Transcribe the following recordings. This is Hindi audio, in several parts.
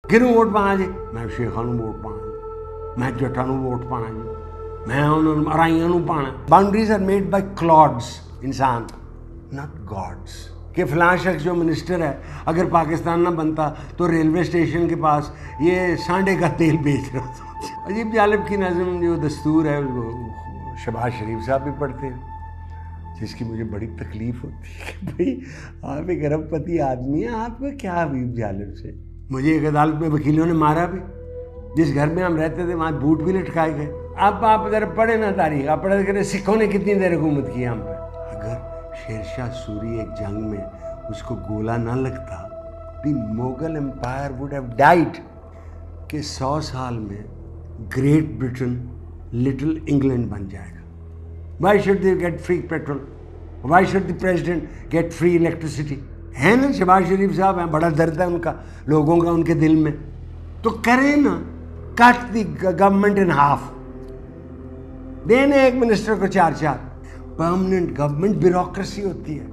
किनू वोट पाना जी? मैं शेखा नू वोट पाना, मैं जट्टा नू वोट पाना जी, मैं उन्होंने अराइयां नू पाना। बाउंड्रीज आर मेड बाय क्लॉड्स, इंसान, नॉट गॉड्स। कि फलां शख्स जो मिनिस्टर है, अगर पाकिस्तान ना बनता तो रेलवे स्टेशन के पास ये सांडे का तेल बेच रहा था। अजीब जालिब की नज़म जो दस्तूर है उसको शहबाज शरीफ साहब भी पढ़ते हैं, जिसकी मुझे बड़ी तकलीफ़ होती है कि भाई आप एक अरबपति आदमी हैं, आपको क्या अजीब जालिब से। मुझे एक अदालत में वकीलों ने मारा भी, जिस घर में हम रहते थे वहाँ बूट भी लटकाए गए। अब आप इधर पढ़े ना तारीख, आप पढ़े करें सिखों ने कितनी देर हुकूमत की हम पर। अगर शेरशाह सूरी एक जंग में उसको गोला ना लगता, the Mughal empire would have died. कि 100 साल में ग्रेट ब्रिटेन लिटिल इंग्लैंड बन जाएगा। Why should they get free petrol? Why should the president get free electricity? है ना, शहबाज शरीफ साहब हैं, बड़ा दर्द है उनका, लोगों का उनके दिल में, तो करें ना, cut the government in half, देने एक मिनिस्टर को 4-4। परमानेंट गवर्नमेंट ब्यूरोक्रेसी होती है,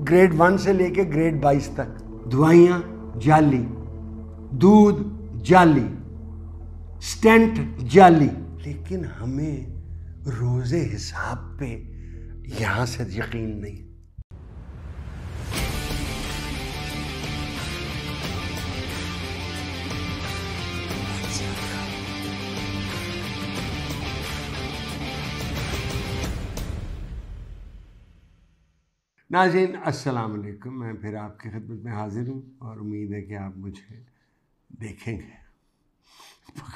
ग्रेड 1 से लेके ग्रेड 22 तक। दवाइयाँ जाली, दूध जाली, स्टेंट जाली, लेकिन हमें रोजे हिसाब पे यहां से यकीन नहीं। नाज़रीन अस्सलाम वालेकुम, मैं फिर आपकी खिदमत में हाजिर हूँ और उम्मीद है कि आप मुझे देखेंगे।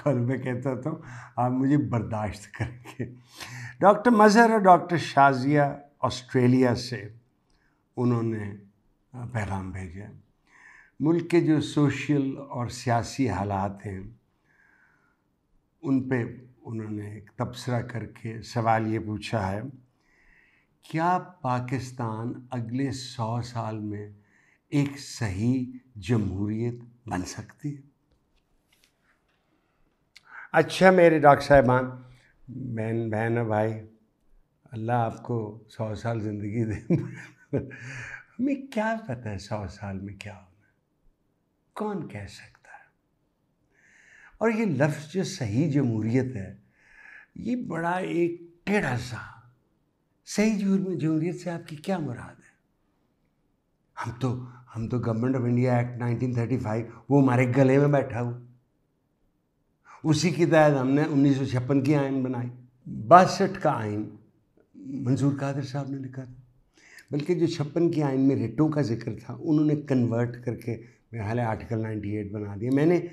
कल मैं कहता था आप मुझे बर्दाश्त करेंगे। डॉक्टर मज़हर और डॉक्टर शाजिया ऑस्ट्रेलिया से उन्होंने पैगाम भेजा। मुल्क के जो सोशल और सियासी हालात हैं उन पे उन्होंने एक तबसरा करके सवाल ये पूछा है, क्या पाकिस्तान अगले 100 साल में एक सही जमहूरियत बन सकती है? अच्छा मेरे डॉक्टर साहिबान, बहन और भाई, अल्लाह आपको 100 साल ज़िंदगी दे। हमें क्या पता है 100 साल में क्या होना, कौन कह सकता है। और ये लफ्ज़ जो सही जमहूरियत है, ये बड़ा एक टेढ़ा सा, सही जमहूरियत से आपकी क्या मुराद है? हम तो गवर्नमेंट ऑफ इंडिया एक्ट 1935 वो हमारे गले में बैठा हुआ, उसी के तहत हमने 1956 की आइन बनाई। 62 का आइन मंजूर कादिर साहब ने लिखा था, बल्कि जो 56 की आइन में रिटों का जिक्र था उन्होंने कन्वर्ट करके मेरा ख्याल है आर्टिकल 98 बना दिया। मैंने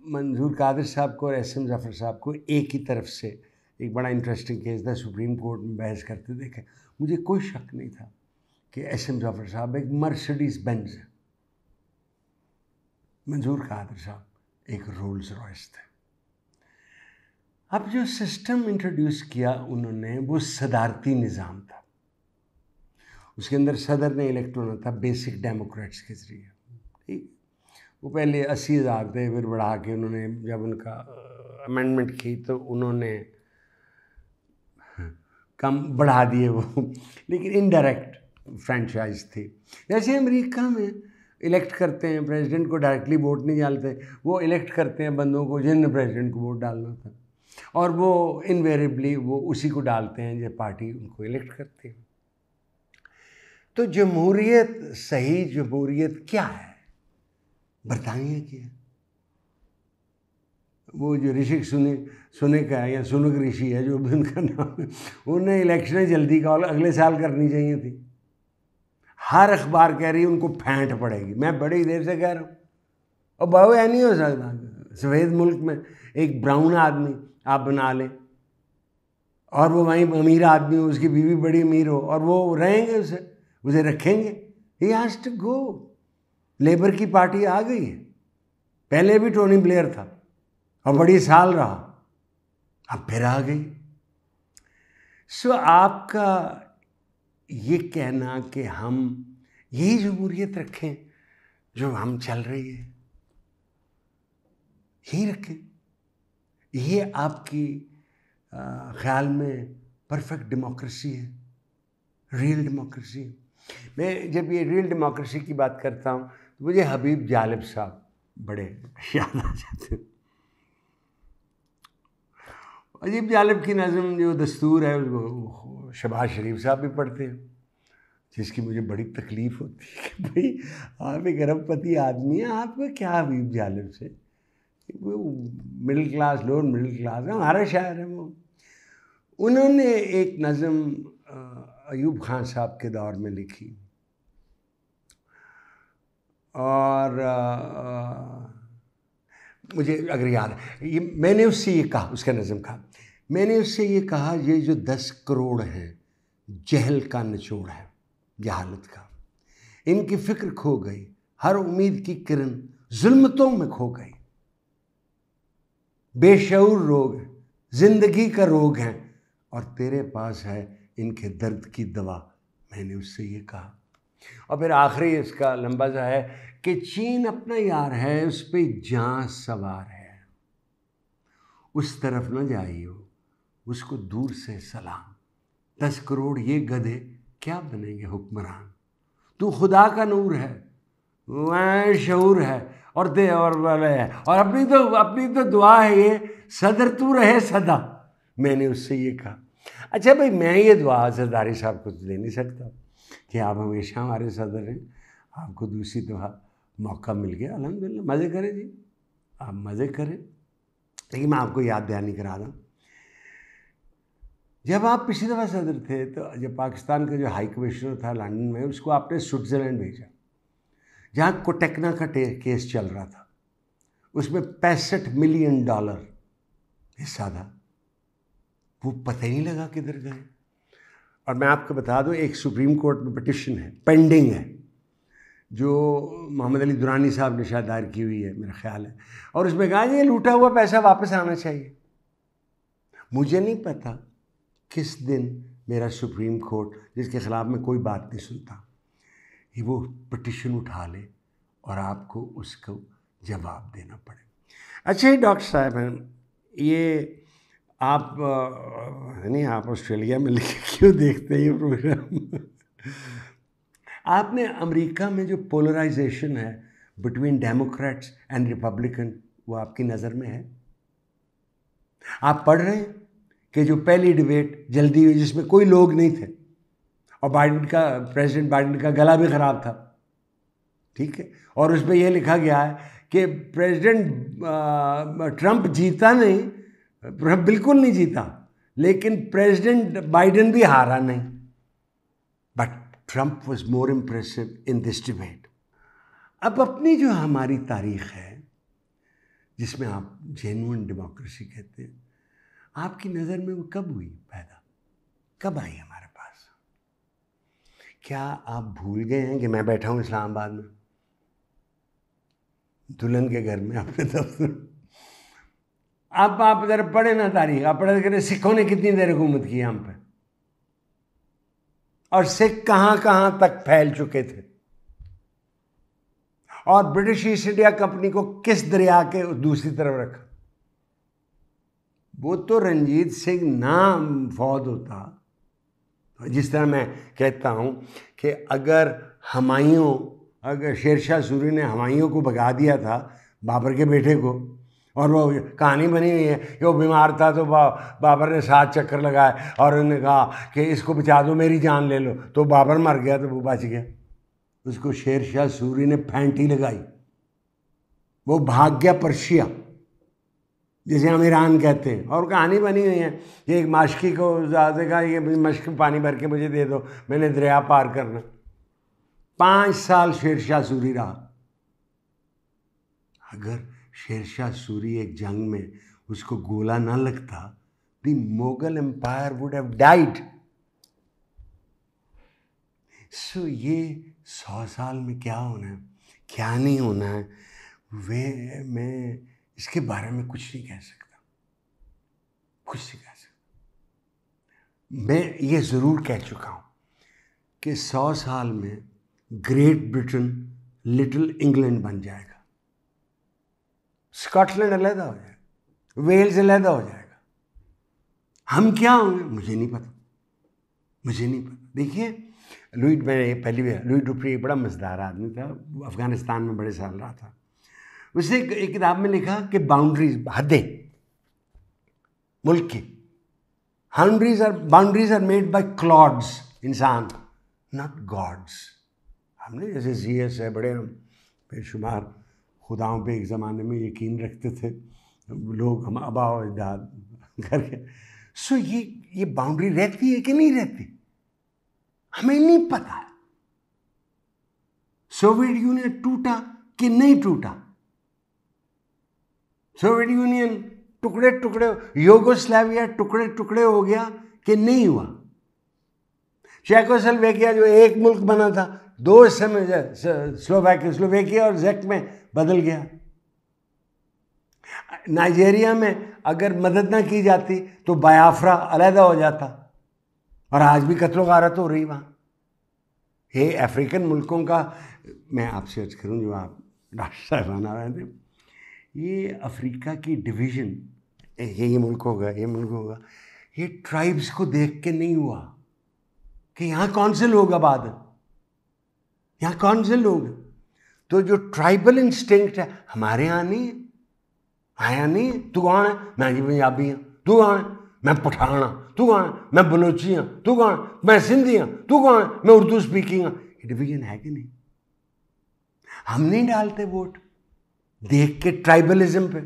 मंजूर कादिर साहब को और एस.एम. ज़फ़र साहब को एक ही तरफ से, एक बड़ा इंटरेस्टिंग केस था, सुप्रीम कोर्ट में बहस करते देखे। मुझे कोई शक नहीं था कि एस.एम. ज़फ़र साहब एक मर्सिडीज़ बेंज है, मंजूर कादिर साहब एक रोल्स रॉयस थे। अब जो सिस्टम इंट्रोड्यूस किया उन्होंने वो सदारती निज़ाम था, उसके अंदर सदर ने इलेक्ट होना था बेसिक डेमोक्रेट्स के ज़रिए। ठीक, वो पहले 80,000 थे, फिर बढ़ा के उन्होंने जब उनका अमेंडमेंट की तो उन्होंने कम बढ़ा दिए वो, लेकिन इनडायरेक्ट फ्रेंचाइज थी। जैसे अमेरिका में इलेक्ट करते हैं प्रेसिडेंट को, डायरेक्टली वोट नहीं डालते, वो इलेक्ट करते हैं बंदों को जिन प्रेसिडेंट को वोट डालना था, और वो इनवेरिएबली वो उसी को डालते हैं जो पार्टी उनको इलेक्ट करती है। तो जमहूरियत, सही जमहूरियत क्या है? बरतानिया की है। वो जो ऋषि सुने का है या सुनक ऋषि है जो भी उनका नाम है, उन्हें इलेक्शनें जल्दी का अगले साल करनी चाहिए थी। हर अखबार कह रही है उनको फेंट पड़ेगी। मैं बड़ी देर से कह रहा हूँ, और बाबू ऐ नहीं हो सकता सफ़ेद मुल्क में एक ब्राउन आदमी आप बना लें और वो वहीं अमीर आदमी हो, उसकी बीवी बड़ी अमीर हो, और वो रहेंगे, उसे रखेंगे। He has to go. Labour की पार्टी आ गई है, पहले भी टोनी ब्लेयर था और बड़ी साल रहा, अब फिर आ गई। सो आपका ये कहना कि हम यही जमहूरियत रखें जो हम चल रही है, यही रखें, ये आपकी ख्याल में परफेक्ट डेमोक्रेसी है, रियल डेमोक्रेसी? मैं जब ये रियल डेमोक्रेसी की बात करता हूँ तो मुझे हबीब जालिब साहब बड़े याद आ जाते हैं। अजीब जालिब की नज़म जो दस्तूर है उसको शहबाज शरीफ साहब भी पढ़ते हैं, जिसकी मुझे बड़ी तकलीफ़ होती है कि भाई आप एक अरबपति आदमी हैं, आपको क्या अजीब जालिब से, वो middle class, lower middle class है, हमारा शायर है वो। उन्होंने एक नज़म अयूब खान साहब के दौर में लिखी और मुझे अगर याद है, ये मैंने उससे ये कहा, उसका नज़म कहा, मैंने उससे ये कहा, ये जो 10 करोड़ हैं जहल का निचोड़ है, जहालत का, इनकी फ़िक्र खो गई, हर उम्मीद की किरण जुल्मतों में खो गई, बेशऊर रोग है, ज़िंदगी का रोग है, और तेरे पास है इनके दर्द की दवा, मैंने उससे ये कहा। और फिर आखिरी इसका लंबा सा है कि चीन अपना यार है, उस पर जहाँ सवार है, उस तरफ न जाइयो, उसको दूर से सलाम, 10 करोड़ ये गधे क्या बनेंगे हुक्मरान, तू खुदा का नूर है, वह शऊर है, और दे और वाले है, और अपनी तो दुआ है ये, सदर तू रहे सदा, मैंने उससे ये कहा। अच्छा भाई, मैं ये दुआ सरदारी साहब को तो दे नहीं सकता कि आप हमेशा हमारे सदर हैं, आपको दूसरी दफ़ा मौका मिल गया, अल्हम्दुलिल्लाह, मज़े करें जी, आप मज़े करें। लेकिन मैं आपको याद दहानी करा दूँ, जब आप पिछली दफ़ा सदर थे तो जब पाकिस्तान का जो हाई कमिश्नर था लंदन में, उसको आपने स्विट्ज़रलैंड भेजा, जहाँ कोटेक्ना का केस चल रहा था, उसमें $65 मिलियन हिस्सा था, वो पता ही नहीं लगा किधर गए। और मैं आपको बता दूं, एक सुप्रीम कोर्ट में पिटिशन है, पेंडिंग है, जो मोहम्मद अली दुरानी साहब ने शायद दायर की हुई है मेरा ख्याल है, और उसमें कहा ये लूटा हुआ पैसा वापस आना चाहिए। मुझे नहीं पता किस दिन मेरा सुप्रीम कोर्ट, जिसके ख़िलाफ़ में कोई बात नहीं सुनता, ये वो पिटिशन उठा ले और आपको उसको जवाब देना पड़े। अच्छा डॉक्टर साहब हैं, ये आप नहीं, आप ऑस्ट्रेलिया में लिख क्यों देखते हैं ये प्रोग्राम? आपने अमेरिका में जो पोलराइजेशन है बिटवीन डेमोक्रेट्स एंड रिपब्लिकन, वो आपकी नज़र में है? आप पढ़ रहे हैं कि जो पहली डिबेट जल्दी हुई जिसमें कोई लोग नहीं थे, और प्रेसिडेंट बाइडेन का गला भी ख़राब था, ठीक है, और उसमें यह लिखा गया है कि प्रेसिडेंट ट्रंप जीता नहीं, बिल्कुल नहीं जीता, लेकिन प्रेसिडेंट बाइडेन भी हारा नहीं, but Trump was more impressive in this debate. अब अपनी जो हमारी तारीख है, जिसमें आप जेन्युइन डेमोक्रेसी कहते हैं, आपकी नज़र में वो कब हुई पैदा, कब आई हमारे पास? क्या आप भूल गए हैं कि मैं बैठा हूँ इस्लामाबाद में, दुल्हन के घर में, अपने दफ्तर? अब आप इधर पढ़े ना तारीख, आप पढ़े करें सिखों ने कितनी देर हुकूमत की हम पे, और सिख कहाँ कहाँ तक फैल चुके थे, और ब्रिटिश ईस्ट इंडिया कंपनी को किस दरिया के दूसरी तरफ रखा। वो तो रंजीत सिंह नाम फौज होता, जिस तरह मैं कहता हूँ कि अगर शेरशाह सूरी ने हुमायूं को भगा दिया था, बाबर के बेटे को, और वो कहानी बनी हुई है कि वो बीमार था तो बाबर ने 7 चक्कर लगाए और उन्होंने कहा कि इसको बचा दो, मेरी जान ले लो, तो बाबर मर गया तो वो बच गया। उसको शेरशाह सूरी ने फैंटी लगाई, वो भाग गया पर्शिया, जिसे हम ईरान कहते हैं। और कहानी बनी हुई है कि एक माशकी को ज़्यादा कहा ये मश्क में पानी भर के मुझे दे दो, मैंने दरिया पार करना। 5 साल शेरशाह सूरी रहा। अगर शेरशाह सूरी एक जंग में उसको गोला ना लगता, the Mughal empire would have died. So ये 100 साल में क्या होना है, क्या नहीं होना है, मैं इसके बारे में कुछ नहीं कह सकता, कुछ नहीं कह सकता। मैं ये ज़रूर कह चुका हूँ कि 100 साल में ग्रेट ब्रिटेन लिटिल इंग्लैंड बन जाएगा, स्कॉटलैंड अलहदा हो जाएगा, वेल्स अलहदा हो जाएगा। हम क्या होंगे मुझे नहीं पता, मुझे नहीं पता। देखिए लुई डुप्री बड़ा मज़ेदार आदमी था, अफ़गानिस्तान में बड़े साल रहा था। उसने एक किताब में लिखा कि बाउंड्रीज, हदें मुल्क की, बाउंड्रीज आर मेड बाय क्लॉड्स, इंसान, नॉट गॉड्स। हमने जैसे सीएस है, बड़े हम बेशुमार खुदाओं पे एक ज़माने में यकीन रखते थे लोग, हम आबाओ अजदाद करके। सो ये बाउंड्री रहती है कि नहीं रहती, हमें नहीं पता है। सोवियत यूनियन टूटा कि नहीं टूटा, सोवियत यूनियन टुकड़े टुकड़े, यूगोस्लाविया टुकड़े टुकड़े हो गया कि नहीं हुआ, चेकोस्लोवाकिया जो एक मुल्क बना था 2 हिस्से में, स्लोवाकिया और जेक में बदल गया। नाइजीरिया में अगर मदद ना की जाती तो बायाफ्रा अलहदा हो जाता, और आज भी कत्लो गारत हो रही वहाँ। ये अफ्रीकन मुल्कों का, मैं आपसे अर्ज करूँ जो आप डॉक्टर साहब आना रहे थे, ये अफ्रीका की डिवीज़न, ये मुल्क होगा, ये मुल्क होगा, ये ट्राइब्स को देख के नहीं हुआ कि यहाँ कौन से लोग आबाद हैं, यहाँ कौन से लोग हैं। तो जो ट्राइबल इंस्टिंक्ट है हमारे यहाँ नहीं है, आया नहीं है। तू कौन है? मैं जी पंजाबी हाँ। तू कौन है? मैं पठान हाँ। तू कौन है? मैं बलोची हाँ। तू कौन है? मैं सिंधी हाँ। तू कौन है? मैं उर्दू स्पीकिंग हाँ। ये डिवीजन है कि नहीं? हम नहीं डालते वोट देख के ट्राइबलिज्म पे।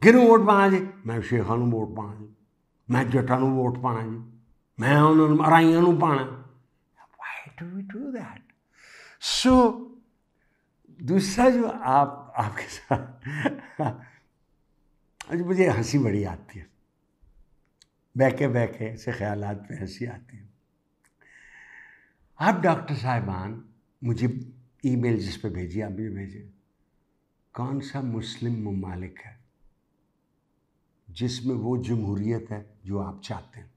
किनू वोट पाना जी? मैं शेखा नू वोट पाना जी, मैं जट्टा नू वोट पाना जी, मैं उन्होंने अराइयां नू पाना। Why do we do that? So दूसरा जो आपके साथ मुझे हंसी बड़ी आती है, बैके ऐसे ख्यालात पे हंसी आती है। आप डॉक्टर साहिबान मुझे ईमेल जिस पे भेजिए, आप मुझे भेजिए, कौन सा मुस्लिम ममालिक है जिसमें वो जमहूरियत है जो आप चाहते हैं?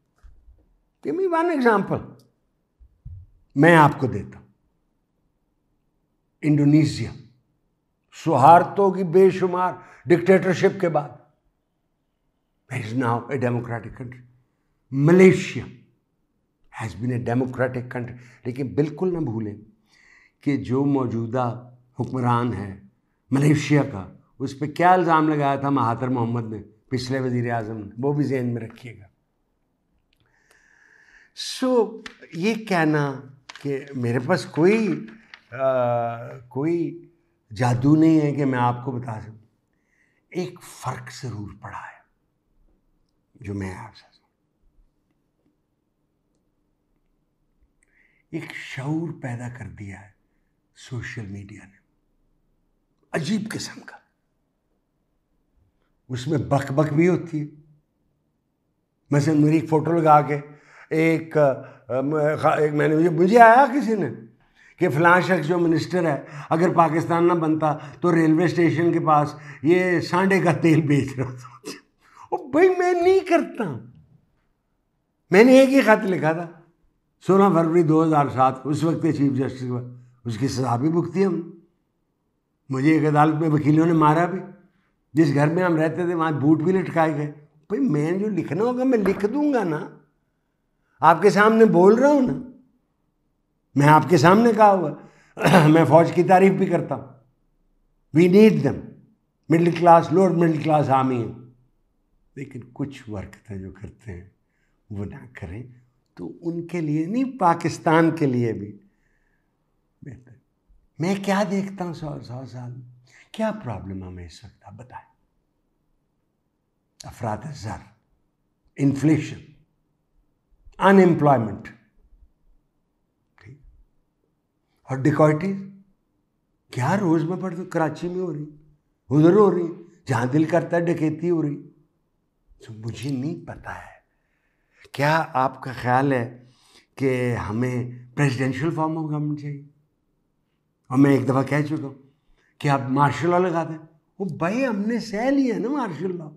Give me one example, मैं आपको देता हूँ। इंडोनेशिया, सौहार्दों की बेशुमार डिक्टेटरशिप के बाद is now a democratic country. Malaysia has been a democratic country. लेकिन बिल्कुल ना भूलें कि जो मौजूदा हुक्मरान है मलेशिया का, उस पर क्या इल्ज़ाम लगाया था महातिर मोहम्मद ने, पिछले वज़ीर आज़म ने, वो भी ज़हन में रखिएगा। ये कहना कि मेरे पास कोई जादू नहीं है कि मैं आपको बता सकूं, एक फ़र्क ज़रूर पड़ा है जो मैं आपसे, एक शऊर पैदा कर दिया है सोशल मीडिया ने, अजीब किस्म का। उसमें बक भी होती है। मसलन मेरी एक फ़ोटो लगा के एक मैंने मुझे आया किसी ने कि फ़लाँ शख्स जो मिनिस्टर है, अगर पाकिस्तान ना बनता तो रेलवे स्टेशन के पास ये सांडे का तेल बेच रहा था। ओ भाई, मैं नहीं करता। मैंने एक ही ख़त लिखा था 16 फरवरी 2007, उस वक्त के चीफ जस्टिस, उसकी सजा भी भुगती हम। मुझे एक अदालत में वकीलों ने मारा भी, जिस घर में हम रहते थे वहाँ बूट भी लटकाए गए। भाई मैं जो लिखना होगा मैं लिख दूंगा ना, आपके सामने बोल रहा हूँ ना, मैं आपके सामने कहा हुआ। मैं फ़ौज की तारीफ भी करता हूँ। We need them, middle class, lower middle class army है, लेकिन कुछ वर्क था जो करते हैं वो ना करें तो उनके लिए नहीं, पाकिस्तान के लिए भी बेहतर। मैं क्या देखता हूँ 100 साल में, क्या प्रॉब्लम हमें इस वक्त, आप बताएं। अफरात ज़र, इन्फ्लेशन, अनएम्प्लॉयमेंट, ठीक, और डिकॉइटीज क्या रोज़ में पढ़ते, कराची में हो रही, उधर हो रही, जहाँ दिल करता है डकैती हो रही। तो मुझे नहीं पता है, क्या आपका ख्याल है कि हमें प्रेसिडेंशियल फॉर्म ऑफ गवर्नमेंट चाहिए? और मैं एक दफ़ा कह चुका हूँ कि आप मार्शल लॉ लगा दें। वो भाई हमने सह लिया ना martial law,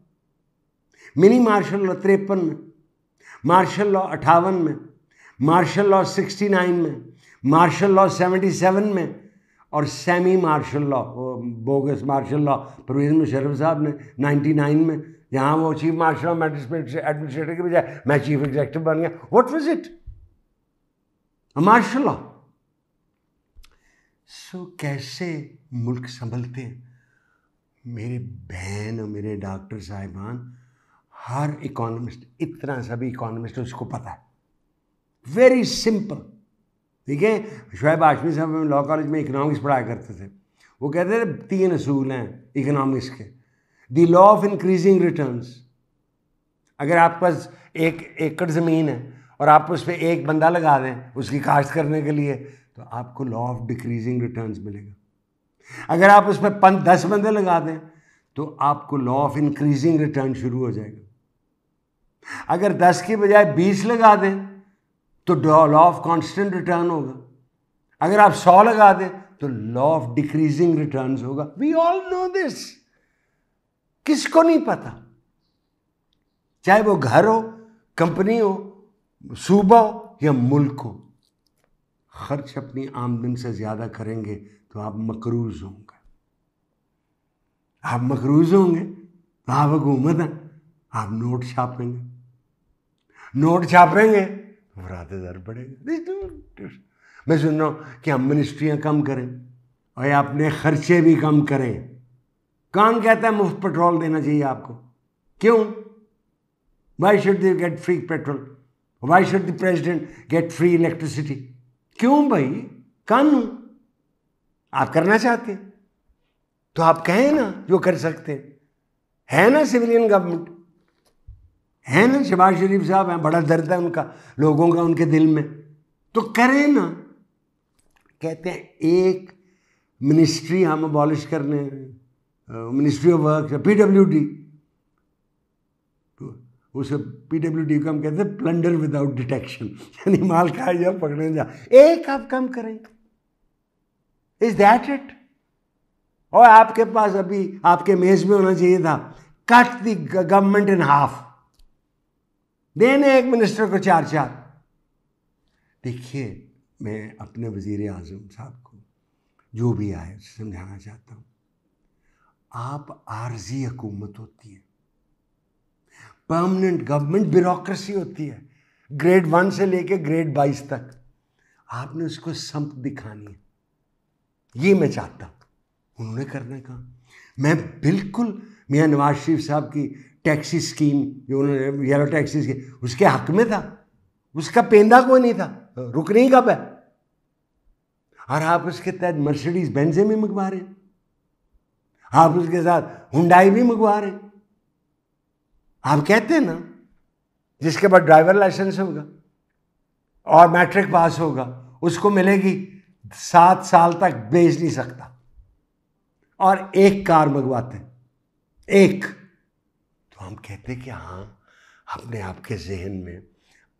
mini martial law 53 में, मार्शल लॉ 58 में, मार्शल लॉ 69 में, मार्शल लॉ 77 में, और semi martial law, bogus martial law Pervez Musharraf साहब ने 99 में, जहाँ वो चीफ मार्शल ऑफ एडमिनिस्ट्रेटर के बजाय मैं चीफ एग्जीक्यूटिव बन गया। What was it? Martial law. कैसे मुल्क संभलते हैं? मेरे बहन और मेरे डॉक्टर साहिबान, हर इकोनॉमिस्ट, इतना सभी इकोनॉमिस्ट उसको पता है, वेरी सिंपल। ठीक है, शुएब हाशमी साहब हम लॉ कॉलेज में इकोनॉमिक्स पढ़ाया करते थे, वो कहते थे 3 असूल हैं इकोनॉमिक्स के। The law of increasing returns, अगर आपके पास 1 एकड़ ज़मीन है और आप उस पर एक बंदा लगा दें उसकी काश्त करने के लिए, तो आपको लॉ ऑफ डिक्रीजिंग रिटर्न्स मिलेगा। अगर आप उस पर 10 बंदे लगा दें तो आपको लॉ ऑफ इंक्रीजिंग रिटर्न शुरू हो जाएगा। अगर 10 की बजाय 20 लगा दें तो लॉ ऑफ कांस्टेंट रिटर्न होगा। अगर आप 100 लगा दें तो लॉ ऑफ डिक्रीजिंग रिटर्न्स होगा। वी ऑल नो दिस, किसको नहीं पता? चाहे वो घर हो, कंपनी हो, सूबा हो या मुल्क हो, खर्च अपनी आमदन से ज्यादा करेंगे तो आप मकरूज होंगे। आप मकरूज होंगे तो आप हुकूमत हैं, आप नोट छापेंगे, नोट छापेंगे तो बराते दर बढ़ेगा। मैं सुन रहा हूं कि हम मिनिस्ट्रियां कम करें और अपने खर्चे भी कम करें। कौन कहता है मुफ्त पेट्रोल देना चाहिए आपको? क्यों? Why should they get free petrol? Why should the president get free electricity? क्यों भाई? कानून आप करना चाहते हैं तो आप कहें ना जो कर सकते हैं। है ना सिविलियन गवर्नमेंट, है ना, शहबाज शरीफ साहब हैं, बड़ा दर्द है उनका, लोगों का उनके दिल में, तो करें ना। कहते हैं एक मिनिस्ट्री हम अबॉलिश करने, मिनिस्ट्री ऑफ वर्क, PWD, उसे PWD को हम कहते हैं प्लंडर विदाउट डिटेक्शन, यानी माल खाए जा पकड़े जा। एक आप कम करें, इज दैट इट? और आपके पास अभी आपके मेज में होना चाहिए था cut the government in half, देने एक मिनिस्टर को 4-4। देखिए, मैं अपने वजीर आजम साहब को जो भी आए समझाना चाहता हूं, आप आर्जी हुकूमत होती है, परमानेंट गवर्नमेंट ब्यूरोक्रेसी होती है, ग्रेड 1 से लेके ग्रेड 22 तक। आपने उसको संप दिखानी है, ये मैं चाहता हूं। उन्होंने करने का, मैं बिल्कुल मियां नवाज शरीफ साहब की टैक्सी स्कीम जो उन्होंने येलो टैक्सीज की, उसके हक में था, उसका पेंदा कोई नहीं था, रुकनी कब है? और आप उसके तहत मर्सिडीज बेंजे भी मंगवा रहे हैं, आप उसके साथ हुंडई भी मंगवा रहे हैं। आप कहते हैं ना जिसके पास ड्राइवर लाइसेंस होगा और मैट्रिक पास होगा उसको मिलेगी 7 साल तक बेच नहीं सकता, और एक कार मंगवाते हैं, एक। तो हम कहते हैं कि हाँ, अपने आपके जहन में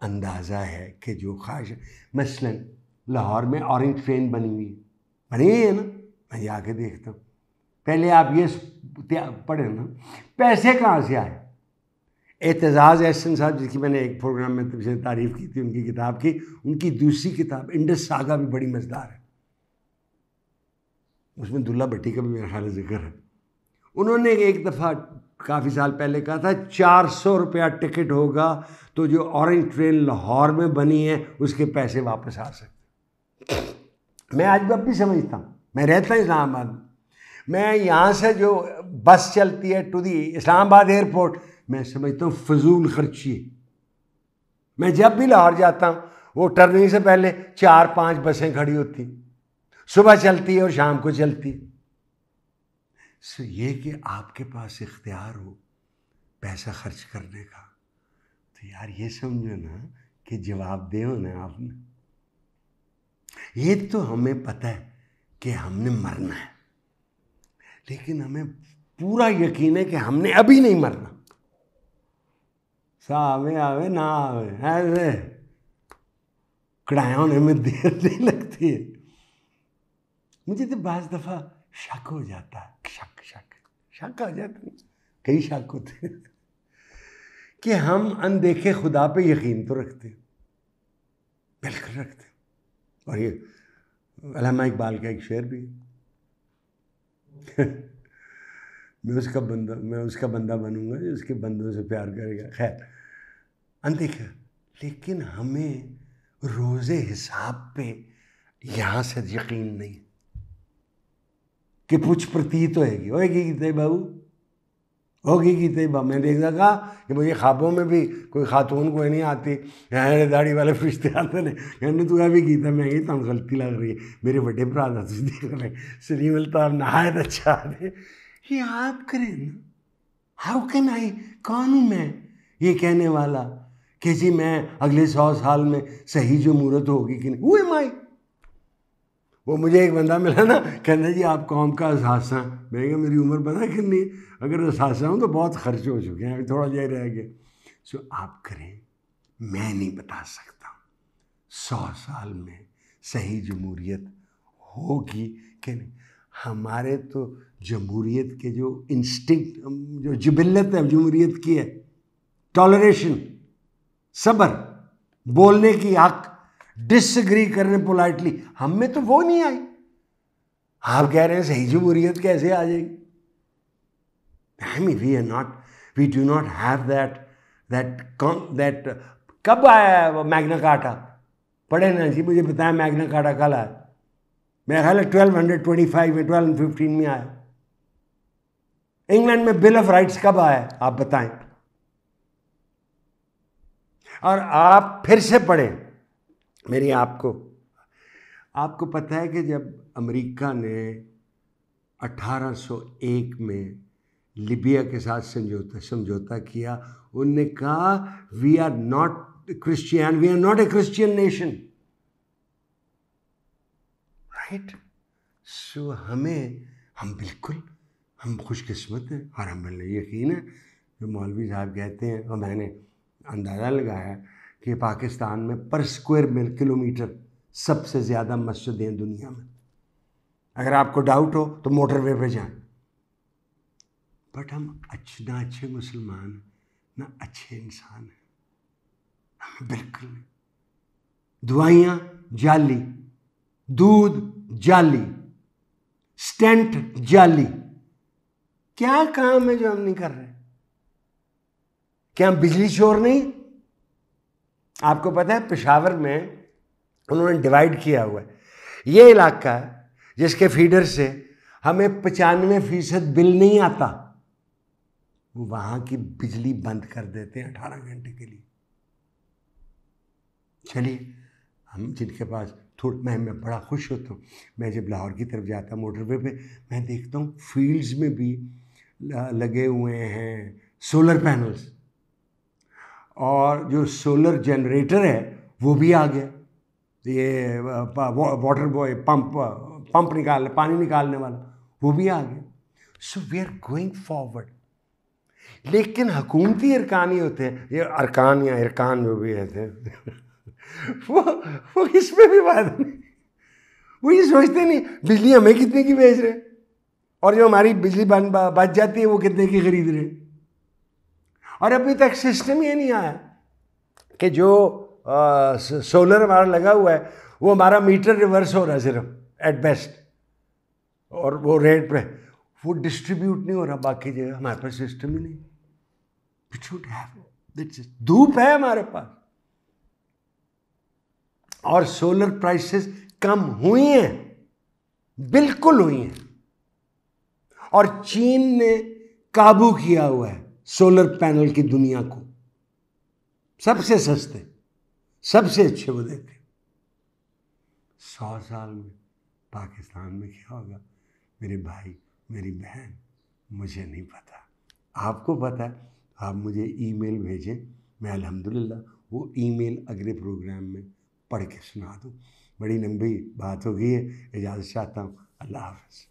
अंदाज़ा है कि जो ख्वाहिश, मसलन लाहौर में ऑरेंज ट्रेन बनी हुई है ना, मैं जाके देखता हूँ। पहले आप ये पढ़े ना, पैसे कहाँ से आए? एतजाज़ एहसन साहब, जिसकी मैंने एक प्रोग्राम में तुमसे तारीफ़ की थी, उनकी किताब की, उनकी दूसरी किताब इंडस सागा भी बड़ी मज़ेदार है, उसमें दुल्ला भट्टी का भी मेरा ख्याल जिक्र है। उन्होंने एक दफ़ा काफ़ी साल पहले कहा था 400 रुपया टिकट होगा तो जो ऑरेंज ट्रेन लाहौर में बनी है उसके पैसे वापस आ सकते। मैं आज भी समझता हूँ, मैं रहता हूँ इस्लामाबाद में, मैं यहाँ से जो बस चलती है टू दी इस्लामाबाद एयरपोर्ट, मैं समझता हूँ फजूल खर्ची। मैं जब भी लाहौर जाता हूँ वो टर्निंग से पहले 4-5 बसें खड़ी होती, सुबह चलती है और शाम को चलती है। सो ये कि आपके पास इख्तियार हो पैसा खर्च करने का, तो यार ये समझो ना कि जवाबदेह होना है आपने। ये तो हमें पता है कि हमने मरना है, लेकिन हमें पूरा यकीन है कि हमने अभी नहीं मरना। आवे आवे ना आवे, ऐसे कड़ाया होने में देर नहीं लगती है। मुझे तो बाज़ दफ़ा शक हो जाता है, शक आ जाता है, कई शक होते हैं कि हम अनदेखे खुदा पे यकीन तो रखते हैं, बिल्कुल रखते हैं। और ये अल्लामा इकबाल का एक शेर भी है मैं उसका बंदा बनूंगा जो उसके बंदों से प्यार करेगा। खैर, अनदेखा, लेकिन हमें रोज़े हिसाब पे यहाँ से यकीन नहीं। कि कुछ प्रतीत होएगी कि तय बाबू होगी कि तय बाबू। मैं देखता कहा कि मुझे ख्वाबों में भी कोई खातून कोई नहीं आती, यहाँ दाढ़ी वाले फरिश्ते आते ने, कहने तू अभी कीता मैं ही तुम गलती लग रही है, मेरे बड़े भरा था तुझ देख रहे सलीम अल्ताफ नहायत अच्छा है। ये आप करें ना, हाउ कैन आई, कौन हूँ मैं ये कहने वाला कि जी मैं अगले 100 साल में सही जमहूरत होगी कि नहीं। हुए माई वो मुझे एक बंदा मिला ना, कहना जी आप कौम का असासा, मैं कहा मेरी उम्र पता कितनी, अगर असासा हूँ तो बहुत खर्च हो चुके हैं, अभी थोड़ा जा रह गया। सो आप करें, मैं नहीं बता सकता 100 साल में सही जमहूरियत होगी कि नहीं। हमारे तो जमहूरियत के जो इंस्टिंक्ट, जो जिबिल्लत है जमहूरियत की है, टॉलरेशन, सब्र, बोलने की हक, डिसएग्री करने पोलाइटली, हम में तो वो नहीं आई। आप कह रहे हैं सही जमहूरियत कैसे आ जाएगी? I mean, we do not have that कब आया है वो मैग्ना कार्टा? पढ़े ना जी, मुझे बताया मैग्ना कार्टा कल आया। मेरा ख्याल है 1225 में 1215 में आया। इंग्लैंड में बिल ऑफ राइट्स कब आया आप बताएं? और आप फिर से पढ़ें मेरी आपको पता है कि जब अमेरिका ने 1801 में लिबिया के साथ समझौता किया, उनने कहा we are not Christian, we are not a Christian nation, right. So हम खुशकिस्मत हैं और हमें यकीन है जो मौलवी साहब कहते हैं, और मैंने अंदाज़ा लगाया कि पाकिस्तान में पर स्क्वायर किलोमीटर सबसे ज़्यादा मस्जिदें दुनिया में। अगर आपको डाउट हो तो मोटरवे पे जाएं। बट हम ना अच्छे मुसलमान ना अच्छे इंसान हैं, बिल्कुल नहीं। दवाइयाँ जाली, दूध जाली, स्टेंट जाली, क्या काम है जो हम नहीं कर रहे? क्या हम बिजली चोर नहीं? आपको पता है पेशावर में उन्होंने डिवाइड किया हुआ है, ये इलाका है जिसके फीडर से हमें 95% बिल नहीं आता, वो वहाँ की बिजली बंद कर देते हैं 18 घंटे के लिए। चलिए हम जिनके पास मैं बड़ा खुश होता हूँ, मैं जब लाहौर की तरफ जाता मोटरवे पे, मैं देखता हूँ फील्ड्स में भी लगे हुए हैं सोलर पैनल्स, और जो सोलर जनरेटर है वो भी आ गया, ये वाटर बॉय पंप निकाल पानी निकालने वाला वो भी आ गया। So we are going forward. लेकिन हुकूमती अरकान ही होते हैं, ये अरकान या इरकान जो भी रहते हैं वो इसमें भी बात नहीं, वो ये सोचते नहीं बिजली हमें कितने की बेच रहे, और जो हमारी बिजली बच जाती है वो कितने की खरीद रहे। और अभी तक सिस्टम ये नहीं आया कि जो सोलर हमारा लगा हुआ है वो हमारा मीटर रिवर्स हो रहा है सिर्फ एट बेस्ट, और वो रेट पे वो डिस्ट्रीब्यूट नहीं हो रहा बाकी जगह। हमारे पास सिस्टम ही नहीं। वी शुड हैव, धूप है हमारे पास, और सोलर प्राइसेस कम हुई हैं, बिल्कुल हुई हैं, और चीन ने काबू किया हुआ है सोलर पैनल की दुनिया को। सबसे सस्ते, सबसे अच्छे वो देते। 100 साल में पाकिस्तान में क्या होगा मेरे भाई मेरी बहन, मुझे नहीं पता। आपको पता है, आप मुझे ईमेल भेजें, मैं अल्हम्दुलिल्लाह वो ईमेल अगले प्रोग्राम में पढ़ के सुना दूँ। बड़ी लंबी बात हो गई है, इजाज़त चाहता हूँ। अल्लाह हाफ़िज़।